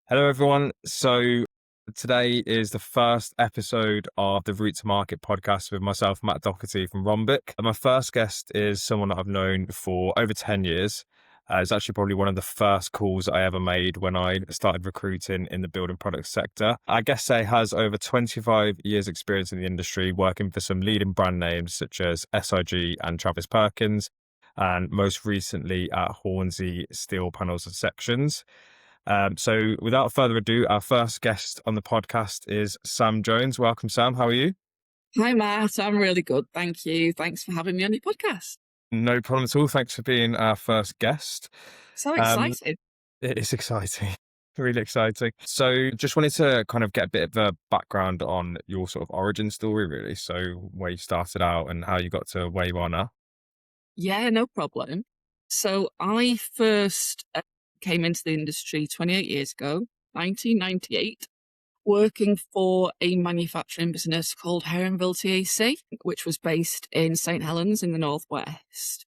Hello, everyone. So today is the first episode of the Route to Market podcast with myself, Matt Doherty from Rombic. And my first guest is someone that I've known for over 10 years. It's actually probably one of the first calls I ever made when I started recruiting in the building products sector. I guess Say has over 25 years experience in the industry, working for some leading brand names such as SIG and Travis Perkins, and most recently at Hornsey Steel Panels and Sections. So without further ado, our first guest on the podcast is Sam Jones. Welcome, Sam. How are you? Hi, Matt. I'm really good. Thank you. Thanks for having me on your podcast. No problem at all. Thanks for being our first guest. So Um, excited. it is exciting, really exciting. So just wanted to kind of get a bit of a background on your sort of origin story, really. So where you started out and how you got to where you are now. Yeah, no problem. So I first came into the industry 28 years ago, 1998, working for a manufacturing business called Heronville TAC, which was based in St. Helens in the Northwest.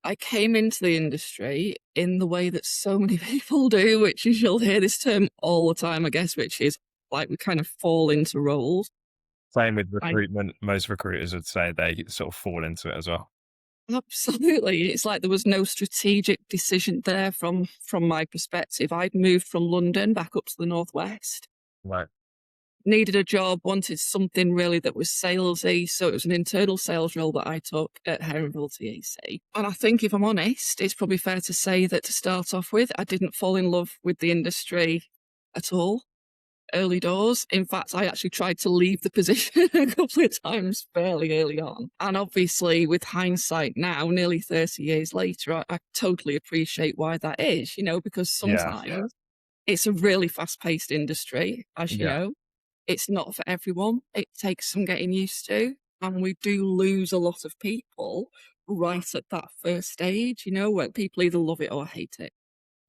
I came into the industry in the way that so many people do, which is you'll hear this term all the time, I guess, which is like we kind of fall into roles. Same with I recruitment. Most recruiters would say they sort of fall into it as well. Absolutely. It's like there was no strategic decision there from my perspective. I'd moved from London back up to the Northwest, Right. needed a job, wanted something really that was salesy. So it was an internal sales role that I took at Heronville TAC. And I think if I'm honest, it's probably fair to say that to start off with, I didn't fall in love with the industry at all. Early doors. In fact, I actually tried to leave the position a couple of times fairly early on. And obviously, with hindsight now, nearly 30 years later, I totally appreciate why that is, because Yeah. sometimes it's a really fast paced industry, as you Yeah. know. It's not for everyone. It takes some getting used to. And we do lose a lot of people right at that first stage, where people either love it or hate it.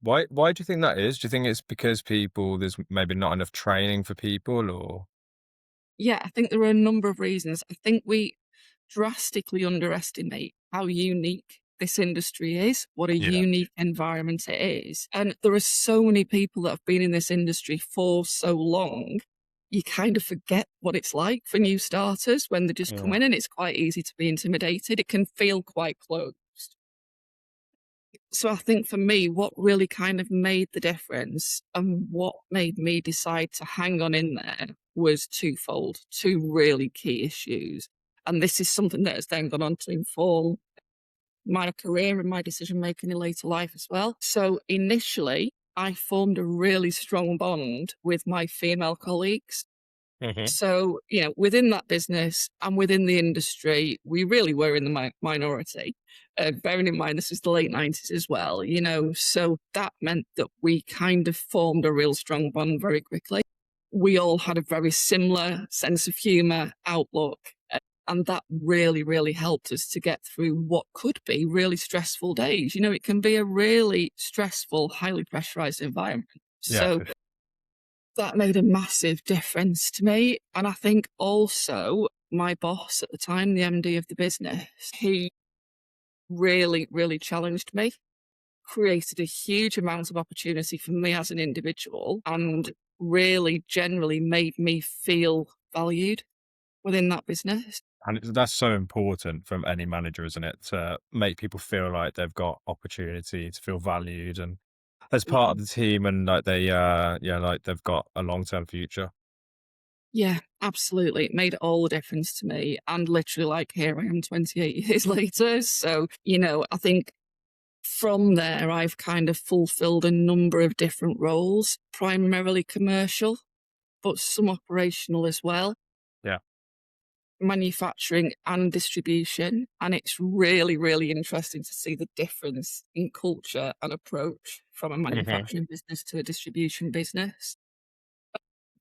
Why do you think that is? Do you think it's because there's maybe not enough training for people or? Yeah, I think there are a number of reasons. I think we drastically underestimate how unique this industry is, what a Yeah. unique environment it is. And there are so many people that have been in this industry for so long, you kind of forget what it's like for new starters when they just come Yeah. in, and it's quite easy to be intimidated. It can feel quite closed. So I think for me, what really kind of made the difference and what made me decide to hang on in there was twofold, two really key issues. And this is something that has then gone on to inform my career and my decision making in later life as well. So initially, I formed a really strong bond with my female colleagues. Mhm. So, within that business and within the industry, we really were in the minority. Bearing in mind, this was the late 90s as well, so that meant that we kind of formed a real strong bond very quickly. We all had a very similar sense of humour, outlook, and that really, really helped us to get through what could be really stressful days. It can be a really stressful, highly pressurized environment. Yeah, So for sure. that made a massive difference to me. And I think also my boss at the time, the MD of the business, he really, really challenged me, created a huge amount of opportunity for me as an individual, and really generally made me feel valued within that business. And that's so important from any manager, isn't it? To make people feel like they've got opportunity, to feel valued and as part of the team and like like they've got a long-term future. Yeah, absolutely. It made all the difference to me. And literally, like, here I am 28 years later. So, I think from there, I've kind of fulfilled a number of different roles, primarily commercial, but some operational as well, Yeah. manufacturing and distribution. And it's really, really interesting to see the difference in culture and approach from a Mhm. manufacturing business to a distribution business.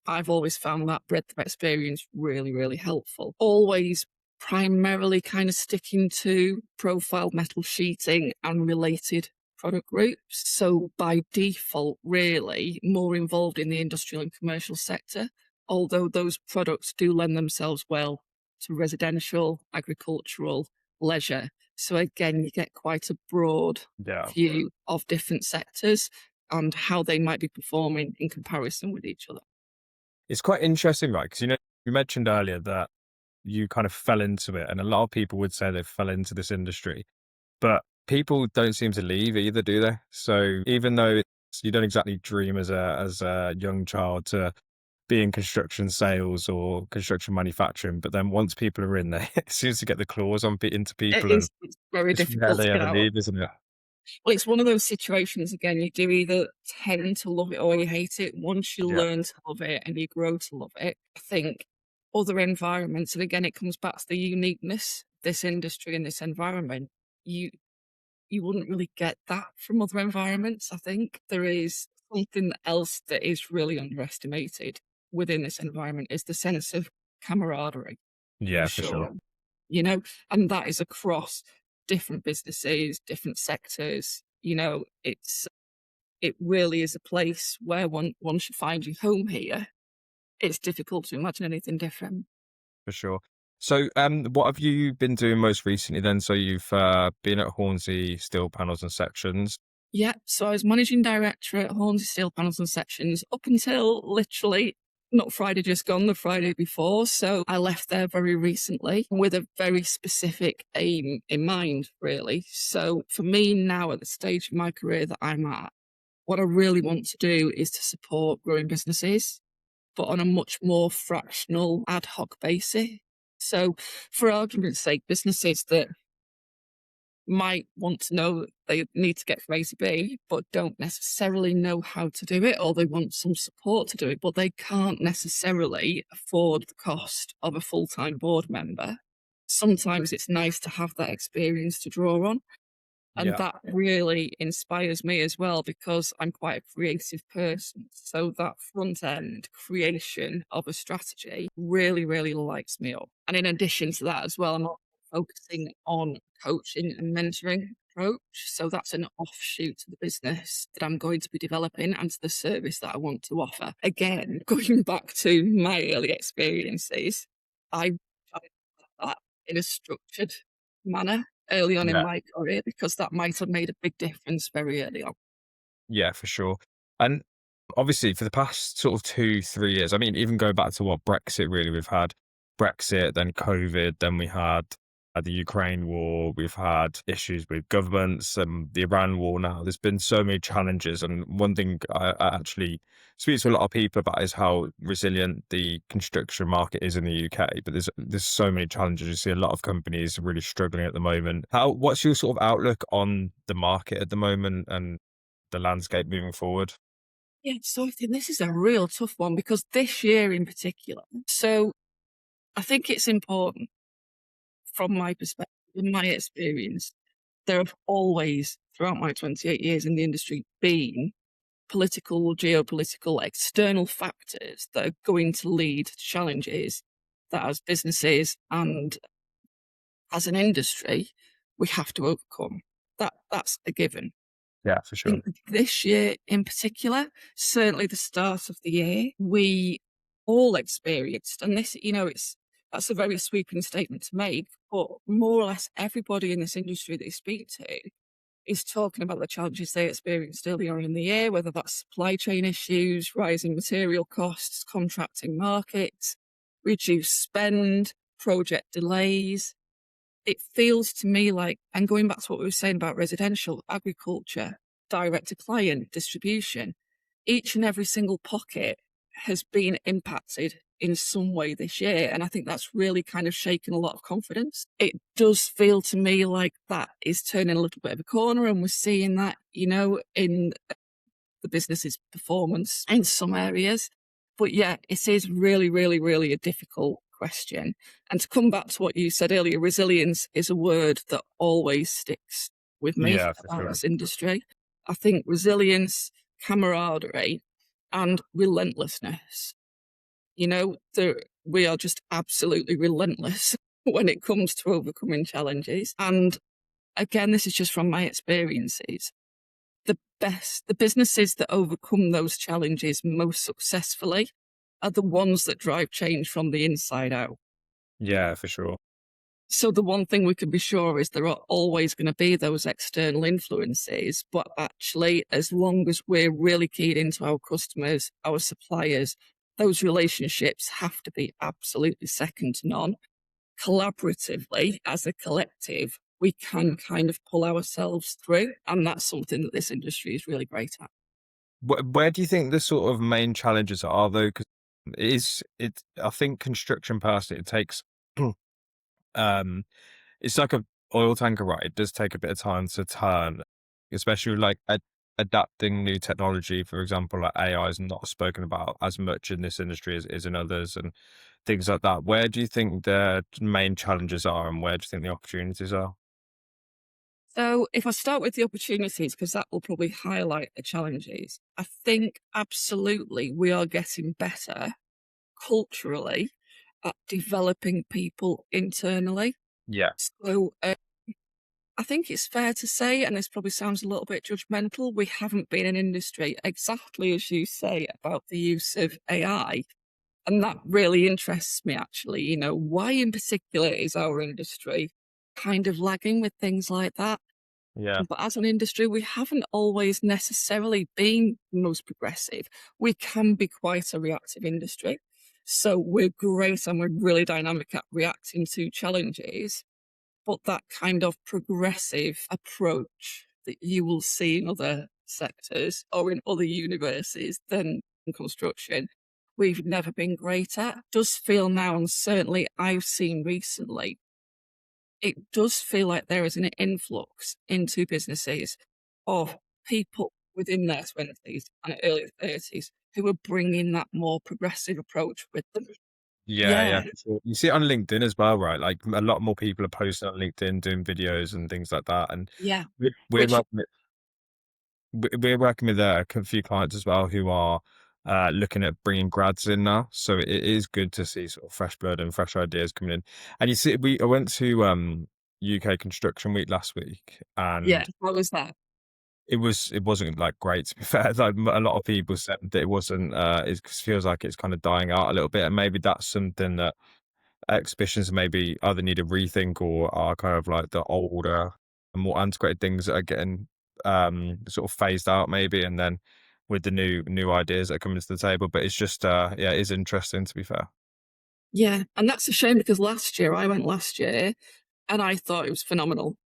I've always found that breadth of experience really, really helpful. Always primarily kind of sticking to profile metal sheeting and related product groups. So by default, really more involved in the industrial and commercial sector, although those products do lend themselves well to residential, agricultural, leisure. So again, you get quite a broad Yeah. view of different sectors. and how they might be performing in comparison with each other. It's quite interesting, right? Because, you mentioned earlier that you kind of fell into it, and a lot of people would say they fell into this industry, but people don't seem to leave either, do they? So even though you don't exactly dream as a young child to be in construction sales or construction manufacturing, but then once people are in there, it seems to get the claws on into people, and It's very it's difficult to rarely get ever out of. leave, isn't it? Well, it's one of those situations again, you do either tend to love it or you hate it. Once you Yeah, learn to love it and you grow to love it, I think other environments, and again, it comes back to the uniqueness of this industry and this environment. You you wouldn't really get that from other environments. I think there is something else that is really underestimated within this environment is the sense of camaraderie, for yeah, for sure, sure. You know, and that is across different businesses, different sectors. It really is a place where one should find your home here. It's difficult to imagine anything different. for sure. So, what have you been doing most recently then? So you've been at Hornsey Steel Panels and Sections. Yeah, so I was managing director at Hornsey Steel Panels and Sections up until literally not Friday just gone, the Friday before. So I left there very recently with a very specific aim in mind, really. So for me now, at the stage of my career that I'm at, what I really want to do is to support growing businesses, but on a much more fractional ad hoc basis. So for argument's sake, businesses that might want to know that they need to get from A to B, but don't necessarily know how to do it, or they want some support to do it, but they can't necessarily afford the cost of a full-time board member. Sometimes it's nice to have that experience to draw on. And Yeah, that really inspires me as well because I'm quite a creative person. So that front end creation of a strategy really, really lights me up. And in addition to that as well, I'm also focusing on coaching and mentoring approach. So that's an offshoot to the business that I'm going to be developing and to the service that I want to offer. Again, going back to my early experiences, I tried that in a structured manner early on in yeah. my career because that might have made a big difference very early on. Yeah, for sure. And obviously, for the past sort of 2, 3 years, I mean, even going back to what Brexit really, we've had Brexit, then COVID, then we had the Ukraine war, we've had issues with governments and the Iran war now. There's been so many challenges. And one thing I actually speak to a lot of people about is how resilient the construction market is in the UK. But there's so many challenges. You see a lot of companies really struggling at the moment. What's your sort of outlook on the market at the moment and the landscape moving forward? Yeah, so I think this is a real tough one because this year in particular, so I think it's important from my perspective, in my experience, there have always, throughout my 28 years in the industry, been political, geopolitical, external factors that are going to lead to challenges that as businesses and as an industry, we have to overcome. That's a given. Yeah, for I sure. think this year in particular, certainly the start of the year, we all experienced, and this, that's a very sweeping statement to make, but more or less everybody in this industry that you speak to is talking about the challenges they experienced earlier on in the year, whether that's supply chain issues, rising material costs, contracting markets, reduced spend, project delays. It feels to me like, and going back to what we were saying about residential, agriculture, direct to client, distribution, each and every single pocket has been impacted in some way this year. And I think that's really kind of shaken a lot of confidence. It does feel to me like that is turning a little bit of a corner, and we're seeing that, in the business's performance in some areas. But yeah, it is really, really, really a difficult question. And to come back to what you said earlier, resilience is a word that always sticks with me Yeah, for about sure. this industry. I think resilience, camaraderie, and relentlessness. We are just absolutely relentless when it comes to overcoming challenges. And again, this is just from my experiences. The businesses that overcome those challenges most successfully are the ones that drive change from the inside out. Yeah, for sure. So the one thing we can be sure is there are always going to be those external influences, but actually, as long as we're really keyed into our customers, our suppliers, those relationships have to be absolutely second to none. Collaboratively, as a collective, we can kind of pull ourselves through, and that's something that this industry is really great at. Where do you think the sort of main challenges are though? Because I think construction personally, it takes, um, it's like a oil tanker, right? It does take a bit of time to turn, especially like adapting new technology. For example, like AI is not spoken about as much in this industry as in others and things like that. Where do you think the main challenges are and where do you think the opportunities are? So, if I start with the opportunities, because that will probably highlight the challenges, I think absolutely we are getting better culturally at developing people internally. Yeah. So, I think it's fair to say, and this probably sounds a little bit judgmental, we haven't been an industry exactly as you say about the use of AI. And that really interests me, actually. Why in particular is our industry kind of lagging with things like that? Yeah. But as an industry, we haven't always necessarily been most progressive. We can be quite a reactive industry. So we're great and we're really dynamic at reacting to challenges. But that kind of progressive approach that you will see in other sectors or in other universes than in construction, we've never been great at. Does feel now, and certainly I've seen recently, it does feel like there is an influx into businesses of people within their 20s and early 30s who are bringing that more progressive approach with them. Yeah, yeah, Yeah, for sure. You see it on LinkedIn as well, right? Like a lot more people are posting on LinkedIn, doing videos and things like that. And yeah. we're Which, working with, we're working with a few clients as well who are looking at bringing grads in now. So it is good to see sort of fresh blood and fresh ideas coming in. And you see, I went to UK Construction Week last week, yeah, and what was that? it wasn't like great to be fair. Like a lot of people said that it wasn't. It feels like it's kind of dying out a little bit, and maybe that's something that exhibitions maybe either need a rethink or are kind of like the older and more antiquated things that are getting sort of phased out maybe, and then with the new ideas that are coming to the table. But it's just yeah, it is interesting to be fair. Yeah, and that's a shame because I went last year and I thought it was phenomenal.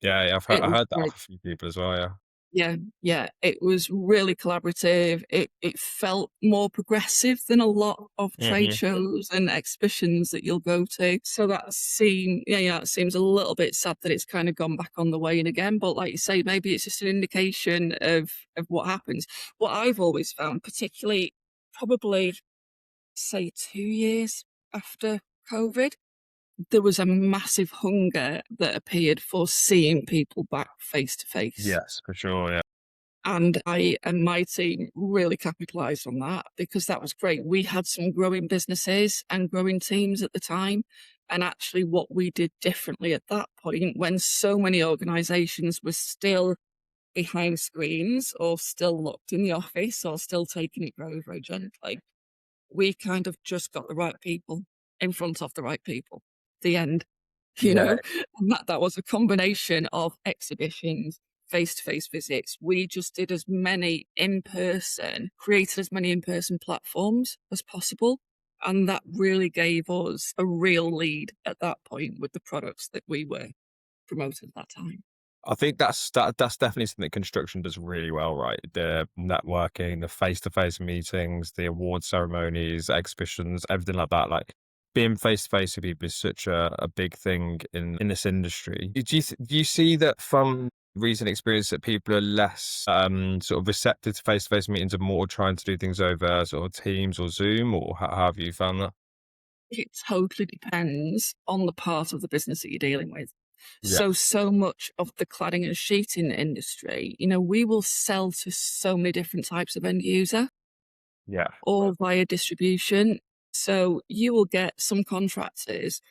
Yeah, yeah, It I was heard that great. off a few people as well. Yeah. Yeah, yeah, it was really collaborative. It felt more progressive than a lot of trade Hmm. shows and exhibitions that you'll go to. So it seems a little bit sad that it's kind of gone back on the wane again. But like you say, maybe it's just an indication of what happens. What I've always found, particularly probably say 2 years after COVID, there was a massive hunger that appeared for seeing people back face to face. Yes, for sure. Yeah. And I and my team really capitalized on that because that was great. We had some growing businesses and growing teams at the time. And actually, what we did differently at that point, when so many organizations were still behind screens or still locked in the office or still taking it very, very gently, we kind of just got the right people in front of the right people. The end, you Yeah. know? And that was a combination of exhibitions, face-to-face visits. We just did as many in person, created as many in-person platforms as possible. And that really gave us a real lead at that point with the products that we were promoting at that time. I think that's definitely something construction does really well, right? The networking, the face-to-face meetings, the award ceremonies, exhibitions, everything like that. Like being face-to-face with people is such a big thing in this industry. Do you see that from recent experience that people are less sort of receptive to face-to-face meetings and more trying to do things over sort of Teams or Zoom, or how have you found that? It totally depends on the part of the business that you're dealing with. Yeah, So much of the cladding and sheeting industry, we will sell to so many different types of end user yeah, or via distribution. So you will get some contractors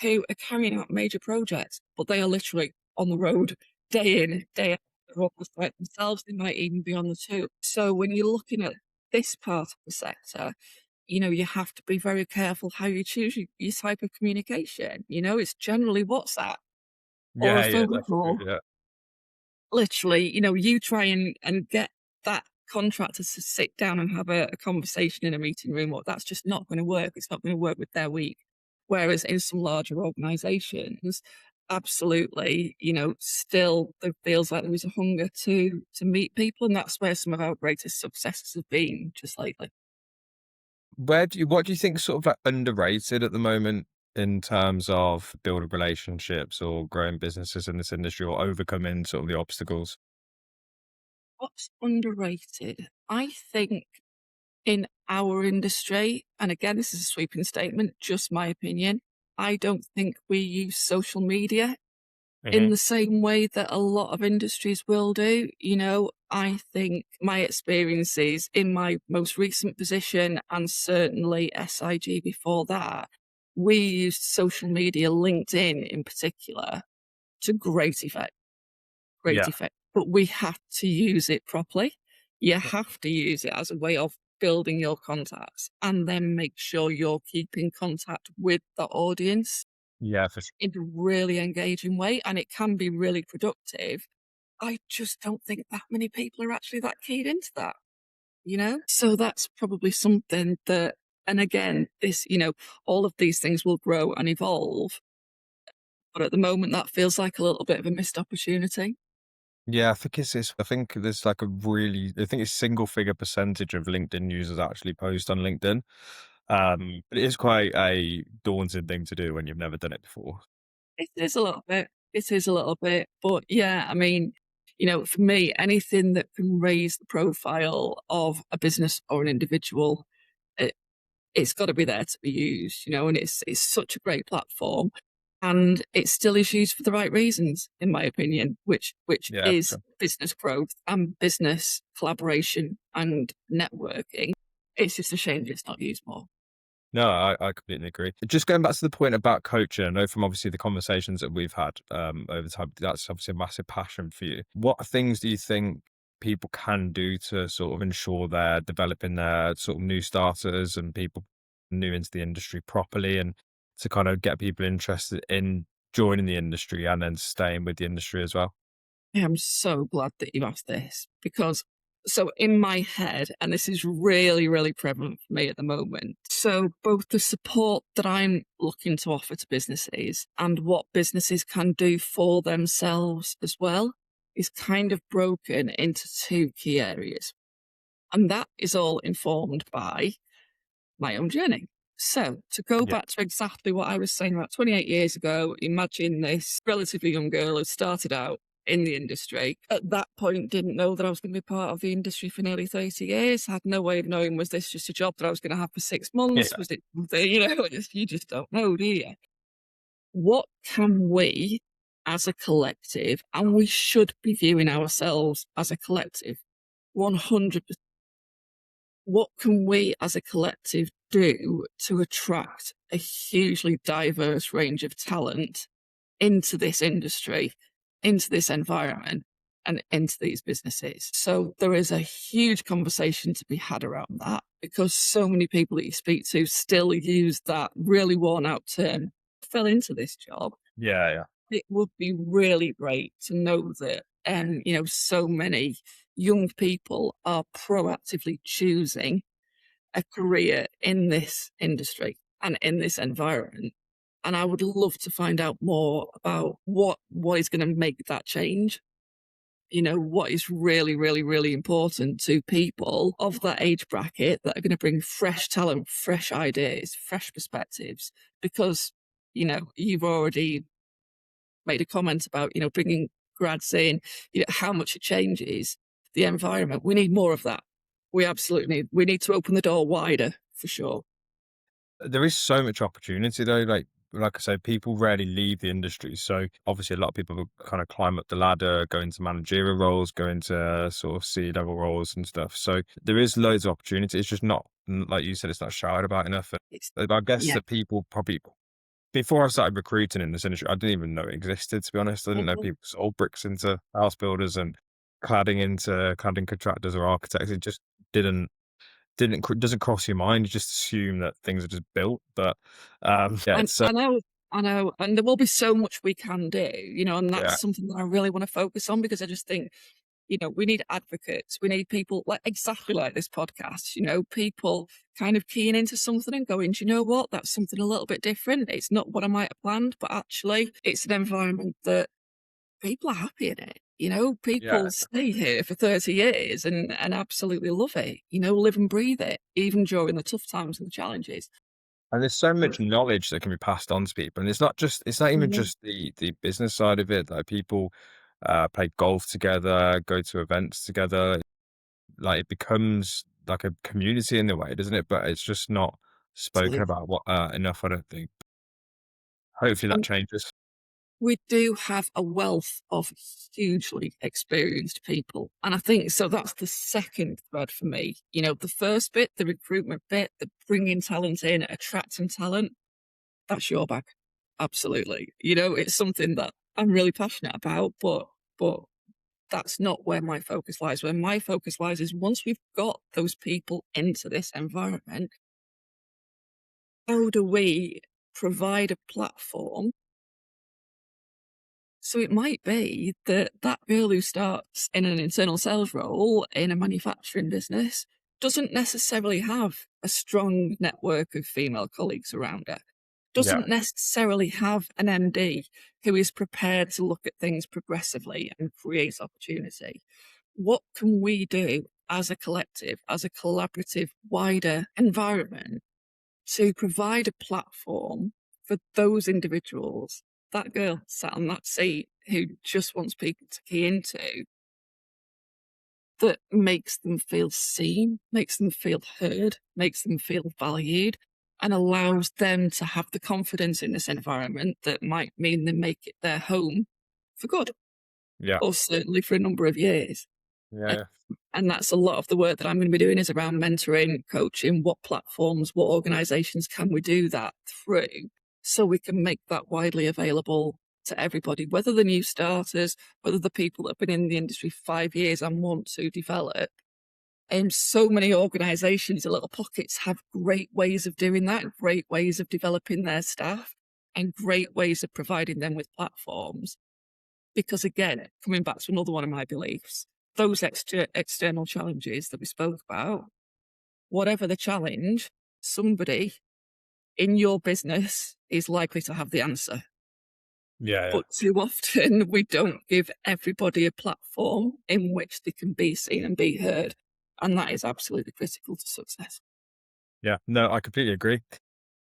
who are carrying out major projects, but they are literally on the road day in, day out. They're on the site themselves. They might even be on the tube. So when you're looking at this part of the sector, you have to be very careful how you choose your type of communication. It's generally WhatsApp or a Yeah, yeah, phone that's true. call. Yeah. Literally, you try and get that contractor to sit down and have a conversation in a meeting room, or that's just not going to work. It's not going to work with their week. Whereas in some larger organizations, absolutely, still there feels like there is a hunger to meet people. And that's where some of our greatest successes have been just lately. What do you think is sort of like underrated at the moment in terms of building relationships or growing businesses in this industry or overcoming sort of the obstacles? What's underrated? I think in our industry, and again, this is a sweeping statement, just my opinion, I don't think we use social media in Hmm. the same way that a lot of industries will do. I think my experiences in my most recent position and certainly SIG before that, we used social media, LinkedIn in particular, to great effect. Great Yeah. effect. But we have to use it properly. You have to use it as a way of building your contacts and then make sure you're keeping contact with the audience Yeah, for in a really engaging way. And it can be really productive. I just don't think that many people are actually that keyed into that. So that's probably something that, and again, all of these things will grow and evolve. But at the moment, that feels like a little bit of a missed opportunity. Yeah, I think I think there's like I think it's single figure percentage of LinkedIn users actually post on LinkedIn. But it is quite a daunting thing to do when you've never done it before. It is a little bit. It is a little bit. But yeah, I mean, for me, anything that can raise the profile of a business or an individual, it, it's got to be there to be used, and it's such a great platform. And it still is used for the right reasons, in my opinion, which Yeah, for is sure. business growth and business collaboration and networking. It's just a shame that it's not used more. No, I completely agree. Just going back to the point about coaching, I know from obviously the conversations that we've had over time, that's obviously a massive passion for you. What things do you think people can do to sort of ensure they're developing their sort of new starters and people new into the industry properly and to kind of get people interested in joining the industry and then staying with the industry as well? I am so glad that you asked this because so in my head, and this is really, really prevalent for me at the moment. So both the support that I'm looking to offer to businesses and what businesses can do for themselves as well is kind of broken into two key areas. And that is all informed by my own journey. So, to go Yeah. back to exactly what I was saying about 28 years ago, imagine this relatively young girl who started out in the industry. At that point, didn't know that I was going to be part of the industry for nearly 30 years. Had no way of knowing, was this just a job that I was going to have for 6 months? Yeah. Was it something, you just don't know, do you? What can we as a collective, and we should be viewing ourselves as a collective, 100%, what can we as a collective do to attract a hugely diverse range of talent into this industry, into this environment, and into these businesses? So there is a huge conversation to be had around that because so many people that you speak to still use that really worn out term, fell into this job. Yeah. Yeah. It would be really great to know that, and so many young people are proactively choosing a career in this industry and in this environment. And I would love to find out more about what is going to make that change. What is really, really, really important to people of that age bracket that are going to bring fresh talent, fresh ideas, fresh perspectives. Because, you've already made a comment about, bringing grads in, how much it changes the environment. We need more of that. We need to open the door wider for sure. There is so much opportunity though. Like I said, people rarely leave the industry. So obviously, a lot of people will kind of climb up the ladder, go into managerial roles, go into sort of C-level roles and stuff. So there is loads of opportunity. It's just not like you said, it's not showered about enough. It's And I guess yeah. that people probably before I started recruiting in this industry, I didn't even know it existed. To be honest, I didn't know Mhm. people sold bricks into house builders and cladding into cladding contractors or architects. It just didn't doesn't cross your mind. You just assume that things are just built. But yeah, And it's I know, and there will be so much we can do, and yeah, that's something that I really want to focus on because I just think, we need advocates. We need people like exactly like this podcast, people kind of keying into something and going, do you know what? That's something a little bit different. It's not what I might have planned, but actually it's an environment that people are happy in it. yeah. People stay here for 30 years and absolutely love it, live and breathe it, even during the tough times and the challenges. And there's so much knowledge that can be passed on to people, and it's not even Mhm. just the business side of it. Like people play golf together, go to events together. Like it becomes like a community in a way, doesn't it? But it's just not spoken Absolutely. about enough, I don't think. Hopefully that And changes. we do have a wealth of hugely experienced people. And I think so that's the second thread for me. The first bit, the recruitment bit, the bringing talent in, attracting talent, that's your bag. Absolutely. It's something that I'm really passionate about, but that's not where my focus lies. Where my focus lies is once we've got those people into this environment, how do we provide a platform? So it might be that that girl who starts in an internal sales role in a manufacturing business doesn't necessarily have a strong network of female colleagues around her, Yeah, doesn't necessarily have an MD who is prepared to look at things progressively and create opportunity. What can we do as a collective, as a collaborative, wider environment to provide a platform for those individuals, that girl sat on that seat who just wants people to key into, that makes them feel seen, makes them feel heard, makes them feel valued, and allows them to have the confidence in this environment that might mean they make it their home for good, yeah, or certainly for a number of years. yeah, And that's a lot of the work that I'm going to be doing is around mentoring, coaching, what platforms, what organizations can we do that through so we can make that widely available to everybody, whether the new starters, whether the people that have been in the industry 5 years and want to develop. And so many organizations in little pockets have great ways of doing that, great ways of developing their staff, and great ways of providing them with platforms. Because again, coming back to another one of my beliefs, those external challenges that we spoke about, whatever the challenge, somebody in your business is likely to have the answer. yeah, yeah. But too often we don't give everybody a platform in which they can be seen and be heard. And that is absolutely critical to success. Yeah. No, I completely agree.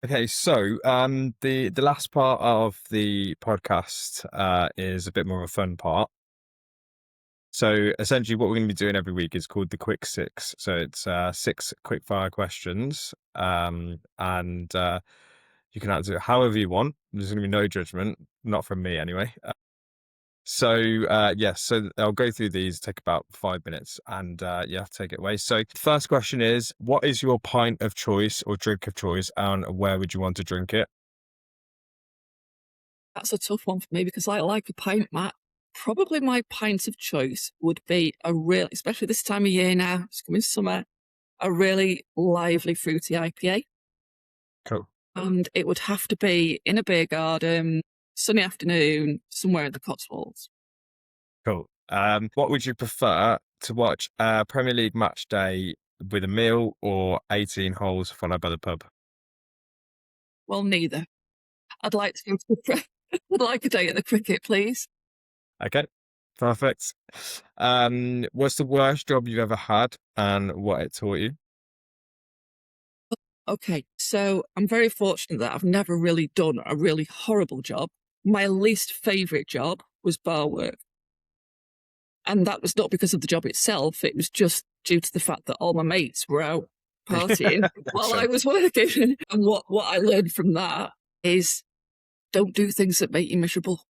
Okay, so the last part of the podcast is a bit more of a fun part. So essentially, what we're going to be doing every week is called the Quick Six. So it's six quick fire questions, and you can answer it however you want. There's going to be no judgment, not from me anyway. Yes, so I'll go through these, take about 5 minutes, and yeah, take it away. So the first question is, what is your pint of choice or drink of choice, and where would you want to drink it? That's a tough one for me because I like a pint, Matt. Probably my pint of choice would be a real, especially this time of year now, it's coming summer, a really lively fruity IPA. Cool. And it would have to be in a beer garden, sunny afternoon, somewhere in the Cotswolds. Cool. What would you prefer to watch a Premier League match day with a meal or 18 holes followed by the pub? Well, neither. I'd like to go to I'd like a day at the cricket, please. Okay, perfect. What's the worst job you've ever had and what it taught you? Okay, so I'm very fortunate that I've never really done a really horrible job. My least favourite job was bar work. And that was not because of the job itself, it was just due to the fact that all my mates were out partying Makes while I sense. was working. And what I learned from that is don't do things that make you miserable.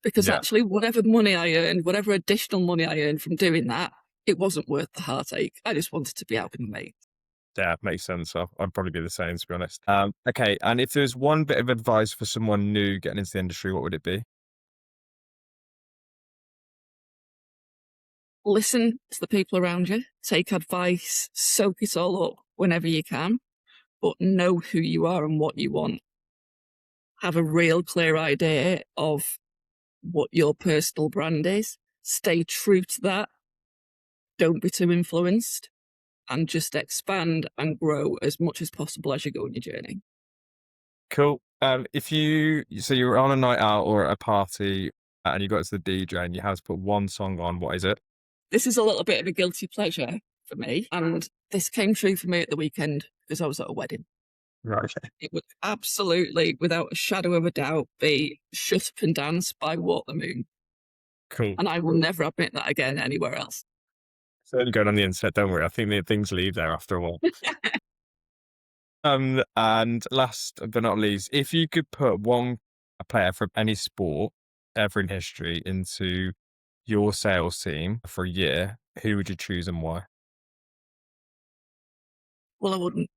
Because Yeah, actually, whatever money I earned, whatever additional money I earned from doing that, it wasn't worth the heartache. I just wanted to be out with my mates. yeah, makes sense. I'd probably be the same, to be honest. Okay, and if there's one bit of advice for someone new getting into the industry, what would it be? Listen to the people around you, take advice, soak it all up, whenever you can, but know who you are and what you want. Have a real clear idea of what your personal brand is. Stay true to that. Don't be too influenced, and just expand and grow as much as possible as you go on your journey. Cool. If you were on a night out or at a party and you got to the DJ and you had to put one song on, what is it? This is a little bit of a guilty pleasure for me, and this came true for me at the weekend because I was at a wedding. Right. It would absolutely, without a shadow of a doubt, be Shut Up and Dance by Walk the Moon. Cool. And I will never admit that again anywhere else. It's only going on the internet, don't worry. I think the things leave there after a while. And last but not least, if you could put a player from any sport ever in history into your sales team for a year, who would you choose and why? Well, I wouldn't.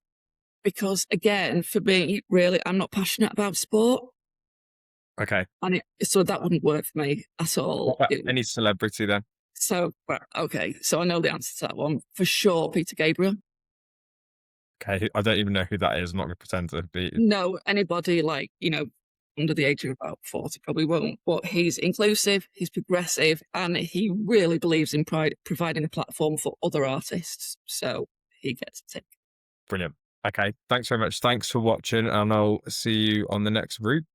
Because again, for me, really, I'm not passionate about sport. Okay. And so that wouldn't work for me at all. Any celebrity then? So, okay. So I know the answer to that one. For sure, Peter Gabriel. Okay. I don't even know who that is. I'm not going to pretend to be. No, anybody like, under the age of about 40 probably won't. But he's inclusive, he's progressive, and he really believes in providing a platform for other artists. So he gets a tick. Brilliant. Okay. Thanks very much. Thanks for watching, and I'll see you on the next route.